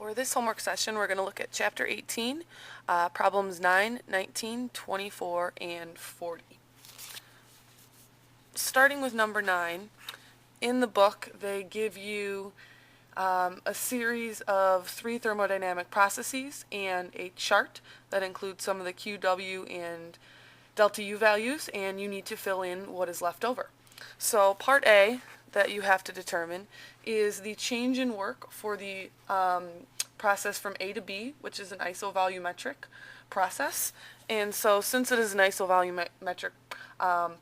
For this homework session, we're going to look at Chapter 18, problems 9, 19, 24, and 40. Starting with number 9, in the book they give you a series of 3 thermodynamic processes and a chart that includes some of the QW and delta U values, and you need to fill in what is left over. So part A that you have to determine is the change in work for the process from A to B, which is an isovolumetric process. And so since it is an isovolumetric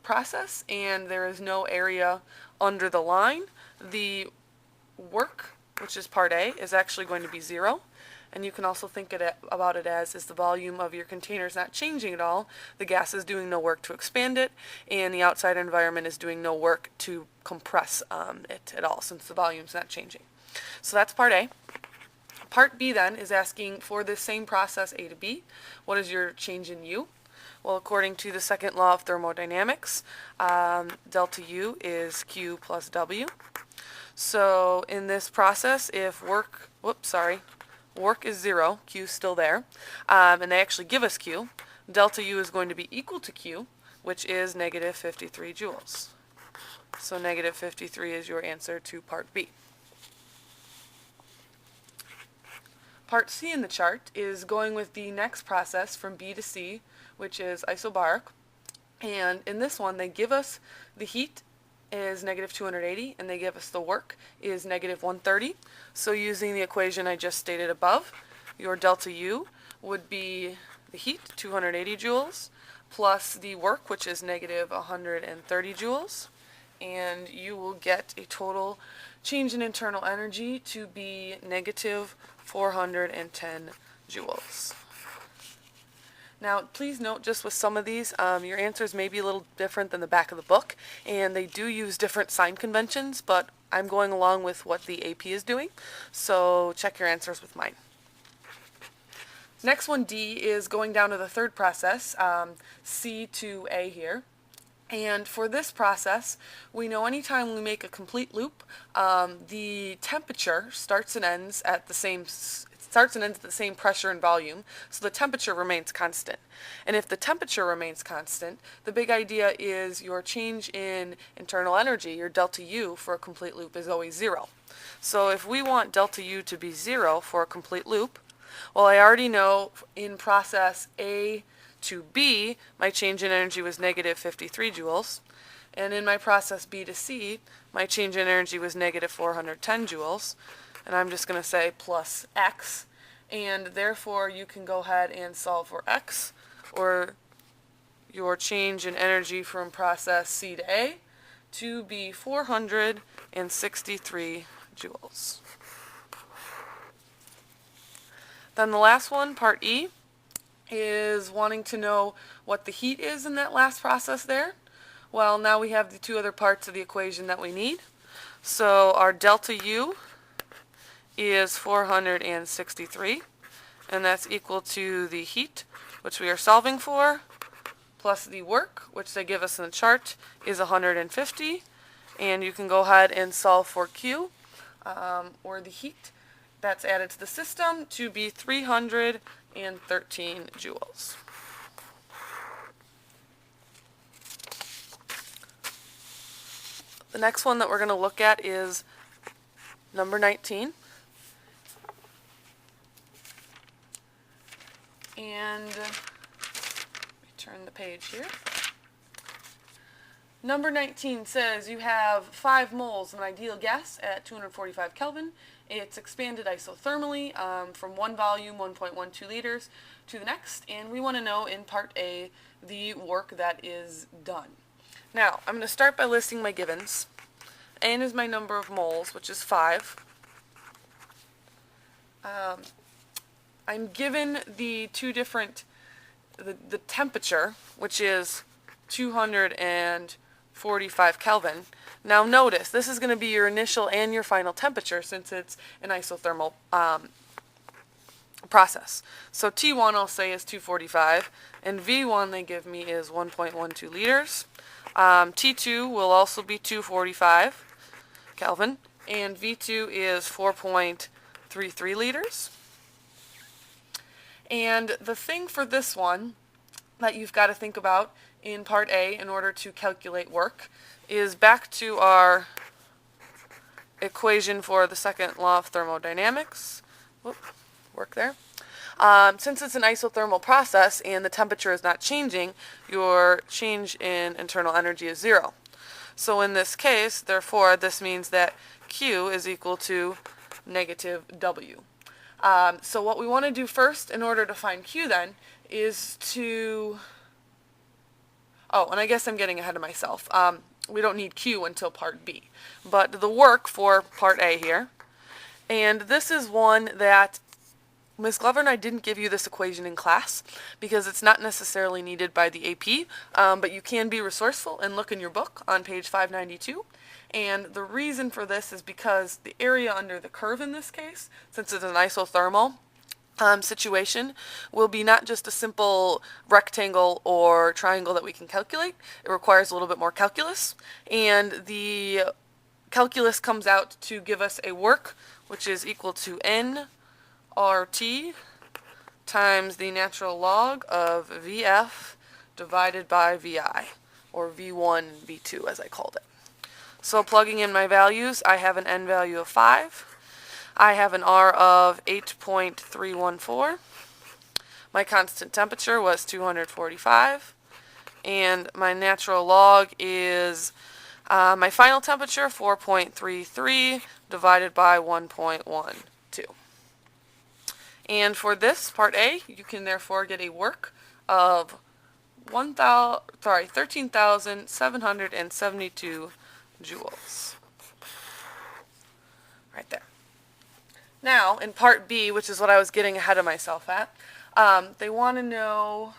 process and there is no area under the line, the work, which is part A, is actually going to be 0. And you can also think about it as the volume of your container is not changing at all. The gas is doing no work to expand it, and the outside environment is doing no work to compress it at all, since the volume is not changing. So that's part A. Part B then is asking for the same process A to B. What is your change in U? Well, according to the second law of thermodynamics, delta U is Q plus W. So in this process, if work is 0, Q is still there, and they actually give us Q, delta U is going to be equal to Q, which is negative 53 joules. So negative 53 is your answer to part B. Part C in the chart is going with the next process from B to C, which is isobaric. And in this one, they give us the heat is negative 280, and they give us the work is negative 130. So using the equation I just stated above, your delta U would be the heat, 280 joules, plus the work, which is negative 130 joules. And you will get a total change in internal energy to be negative 410 joules. Now, please note, just with some of these, your answers may be a little different than the back of the book, and they do use different sign conventions, but I'm going along with what the AP is doing, so check your answers with mine. Next one, D, is going down to the third process, C to A here. And for this process, we know anytime we make a complete loop, the temperature starts and ends at the same pressure and volume, so the temperature remains constant. And if the temperature remains constant, the big idea is your change in internal energy, your delta U, for a complete loop is always 0. So if we want delta U to be 0 for a complete loop, well, I already know in process A to B, my change in energy was negative 53 joules. And in my process B to C, my change in energy was negative 410 joules. And I'm just going to say plus X. And therefore, you can go ahead and solve for X, or your change in energy from process C to A, to be 463 joules. Then the last one, part E, is wanting to know what the heat is in that last process there. Well, now we have the 2 other parts of the equation that we need. So our delta U is 463, and that's equal to the heat, which we are solving for, plus the work, which they give us in the chart, is 150. And you can go ahead and solve for Q, or the heat that's added to the system, to be 313 joules. The next one that we're going to look at is number 19. And let me turn the page here. Number 19 says you have 5 moles of an ideal gas at 245 Kelvin. It's expanded isothermally from one volume, 1.12 liters, to the next. And we want to know in part A the work that is done. Now, I'm going to start by listing my givens. N is my number of moles, which is 5. I'm given the 2 different, the temperature, which is 245 Kelvin. Now notice, this is going to be your initial and your final temperature since it's an isothermal process. So T1 I'll say is 245, and V1 they give me is 1.12 liters. T2 will also be 245 Kelvin, and V2 is 4.3 0.33 liters. And the thing for this one that you've got to think about in part A in order to calculate work is back to our equation for the second law of thermodynamics. Whoop, work there. Since it's an isothermal process and the temperature is not changing, your change in internal energy is 0. So in this case, therefore, this means that Q is equal to negative W. So what we want to do first in order to find Q then is to... Oh, and I guess I'm getting ahead of myself. We don't need Q until part B. But the work for part A here, and this is one that Ms. Glover and I didn't give you this equation in class because it's not necessarily needed by the AP, but you can be resourceful and look in your book on page 592. And the reason for this is because the area under the curve in this case, since it's an isothermal situation, will be not just a simple rectangle or triangle that we can calculate. It requires a little bit more calculus. And the calculus comes out to give us a work which is equal to nRT times the natural log of VF divided by VI, or V1 and V2 as I called it. So plugging in my values, I have an N value of 5. I have an R of 8.314. My constant temperature was 245. And my natural log is my final temperature, 4.33, divided by 1.12. And for this, part A, you can therefore get a work of 13,772 joules. Right there. Now, in part B, which is what I was getting ahead of myself at, they want to know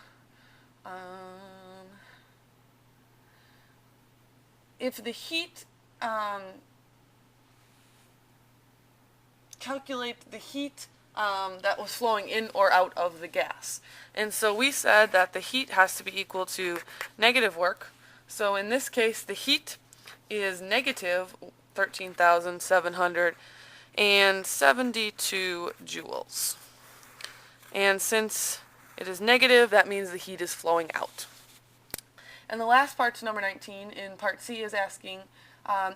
if the heat, calculate the heat that was flowing in or out of the gas. And so we said that the heat has to be equal to negative work. So in this case, the heat is negative 13,772 joules. And since it is negative, that means the heat is flowing out. And the last part to number 19 in part C is asking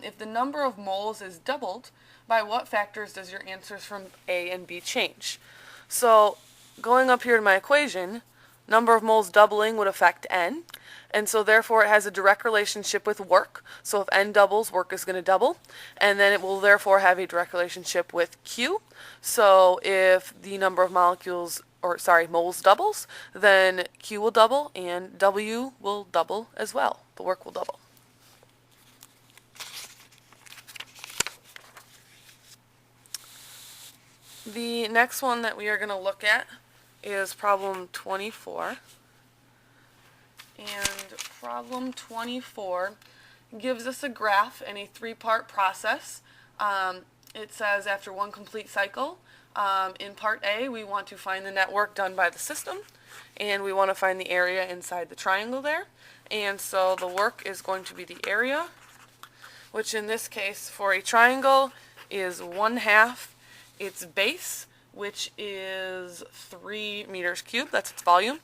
if the number of moles is doubled, by what factors does your answers from A and B change? So going up here to my equation, number of moles doubling would affect N, and so therefore it has a direct relationship with work. So if N doubles, work is going to double, and then it will therefore have a direct relationship with Q. So if the number of moles doubles, then Q will double and W will double as well. The work will double. The next one that we are going to look at is problem 24. And problem 24 gives us a graph in a three-part process. It says after one complete cycle, in part A, we want to find the net work done by the system, and we want to find the area inside the triangle there. And so the work is going to be the area, which in this case for a triangle is 1/2 its base, which is 3 meters cubed, that's its volume,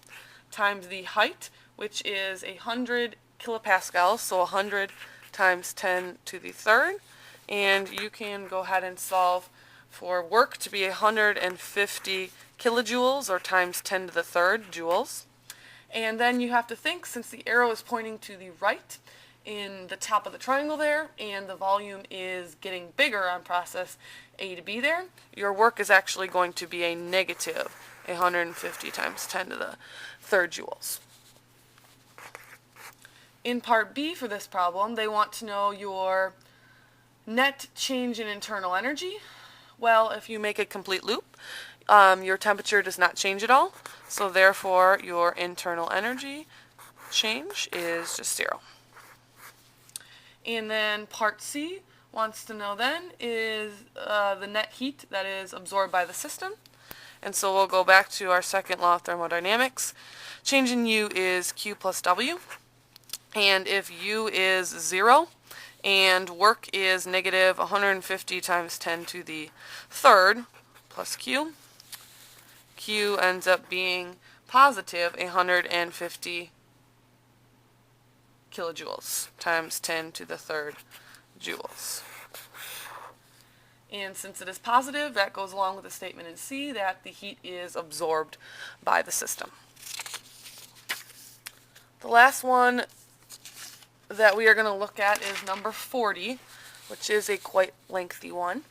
times the height, which is 100 kilopascals, so 100 times 10 to the third. And you can go ahead and solve for work to be 150 kilojoules, or times 10 to the third joules. And then you have to think, since the arrow is pointing to the right in the top of the triangle there, and the volume is getting bigger on process A to B there, your work is actually going to be a negative 150 times 10 to the third joules. In part B for this problem, they want to know your net change in internal energy. Well, if you make a complete loop, your temperature does not change at all, so therefore your internal energy change is just 0. And then part C wants to know then is the net heat that is absorbed by the system. And so we'll go back to our second law of thermodynamics. Change in U is Q plus W. And if U is 0 and work is negative 150 times 10 to the third plus Q. Q ends up being positive 150 kilojoules times 10 to the third joules. And since it is positive, that goes along with the statement in C that the heat is absorbed by the system. The last one that we are going to look at is number 40, which is a quite lengthy one.